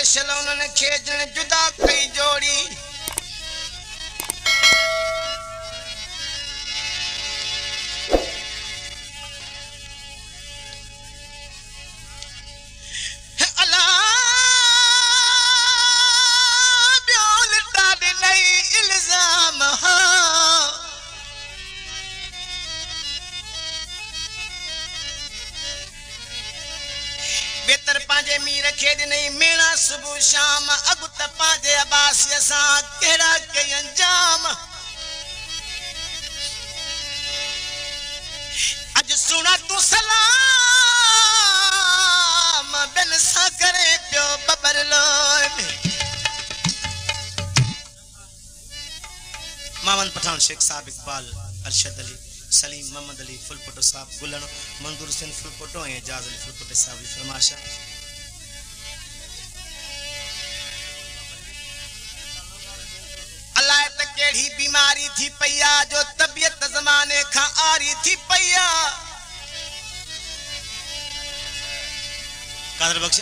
special उन्होंने खेजन जुदा कई जोड़ी बेतर पांजे मी रखे नहीं मेरा सुबह शाम अगु त पांजे अबासी सा केड़ा के अंजाम आज सुना तू सलाम बिन सा करे पियो बबर लो मामन पठान शेख साहब इकबाल अरशद अली सलीम मोहम्मद अली फुलपोटो साहब गुलन मंजूर हुसैन फुलपोटो ए जाज अली फुलपोटो साहब की फरमाइशा अल्लाह त केड़ी बीमारी थी पया जो तबियत जमाने खा आरी थी पया कादर बख्श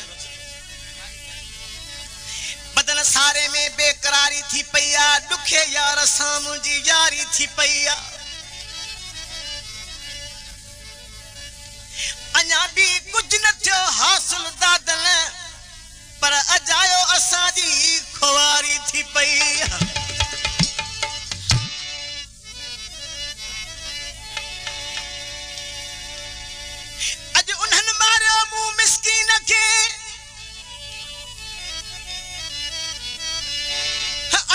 बदन सारे में बेकरारी थी पया दुखे यार सामू जी यारी थी पया अन्या भी कुछ न थियो हासिल दादन पर अजायो असाजी खुवारी थी पई अज उन्हन मारियो मुंह मिस्कीन के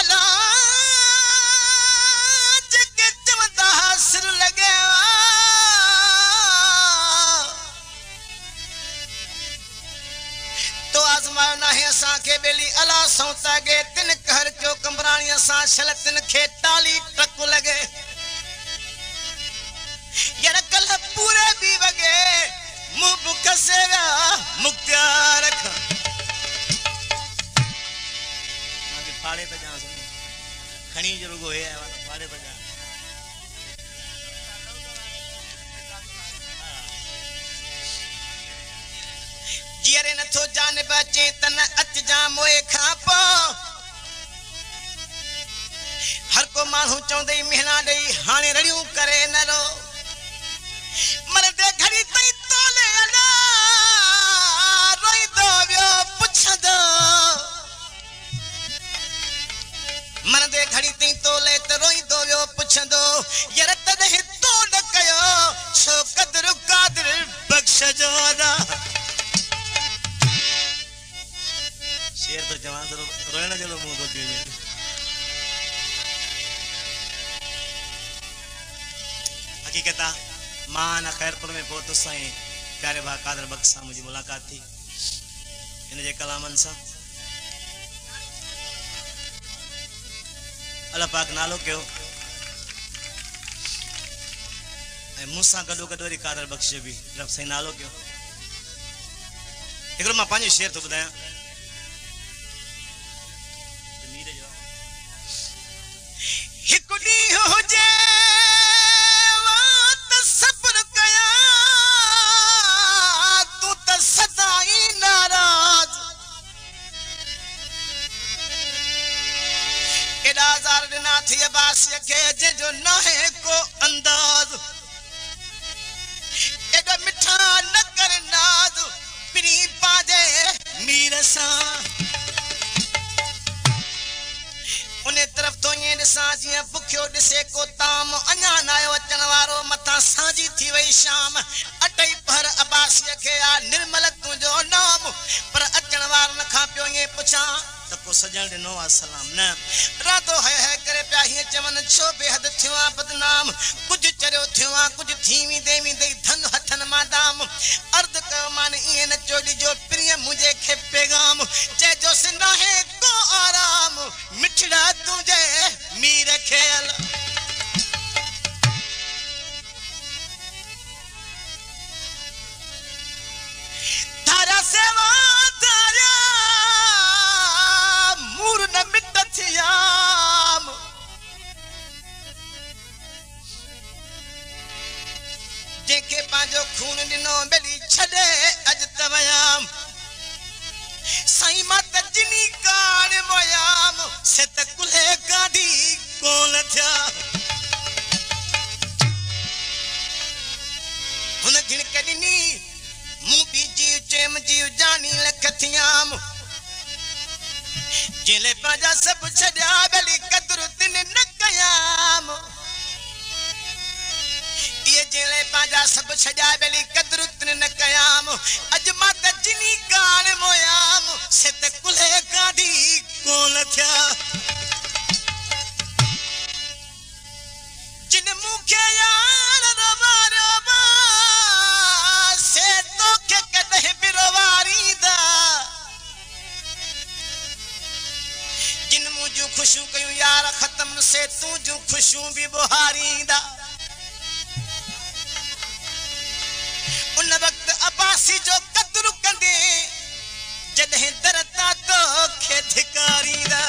अला जके चवंदा हासिल लगे असा के बेली अला सौता गे तिन कहर क्यों कमरानी असा शलतिन खे टाली टक लगे यार कल पूरे भी वगे मुंह बुक सेगा मुक्तियार रख मागे फाड़े पे जा सुन खणी जरूर होए है वाला फाड़े पे जा जियरे न थो जान बचे तन अच जा मोए खापो हर को मानू चौंदे मेहना दई हाने रड़ियों करे न रो मर दे घड़ी तई तोले अला रोई दो व्यो पुछ दो मन दे घड़ी तई तोले त रोई दो व्यो पुछ दो यार तदे तो न कयो छो कदर कादर बख्श जो दा शेर तो जवान तो रोना चलो मुंह तो क्यों नहीं हकीकता मान खैरपुर में बहुत साईं प्यारे भाई कादर बख्श सां मुझी मुलाकात थी इन जे कलामन सां अल्लाह पाक नालो कयो ऐं मूंसां गॾो गॾु वरी कादर बख्श भी रब साईं नालो कयो हिकिड़ो मां पंहिंजो शेर थो ॿुधायां जो न है को अंदाज एडो मिठा न कर नाज प्री पाजे मीर सा उन्हें तरफ तो ये दिसा जिया भुखियो दिसे को ताम अन्या नायो अचन वारो मथा साजी थी वई शाम अटई पर अबासी के आ निर्मल तुजो नाम पर अचन वार न खा पियो ये पुछा तको सजण दिनो आ सलाम न रातो है करे प्या ही चमन छो बेहद थिवा बदनाम कुछ चरियो थिवा कुछ थीवी देवी दे धन हथन मादाम अर्ध क मान ये न चोली जो प्रिय मुझे खे पैगाम जे जो सिंदा है को आराम मिठड़ा तुझे मीर खेल धारा सेवा धारा मूर न मिट थियाम जेके पांजो खून दिनो बेली छड़े अज तवयाम साईं मत जिनी कान मोयाम से त कुल्हे गादी कोन थिया हुन घिण कदिनी मुंह भी जीव चेम जीव जानी लखथियाम जिले पाजा सब छड्या बेली कदर तिन न कयाम ये जिले पाजा सब छड्या बेली कदर तिन न कयाम अज मात जिनी कान मोयाम से त कुल्हे गादी कोन थिया जिन मुखे यार रबा रबा से तो के कदे बिरवारी दा जिन मुझू खुशू कयूं यार खत्म से तू जो खुशू भी बुहारी दा उन वक्त अब्बासी जो कदर कंदे जदे दरता तो खे धिकारी दा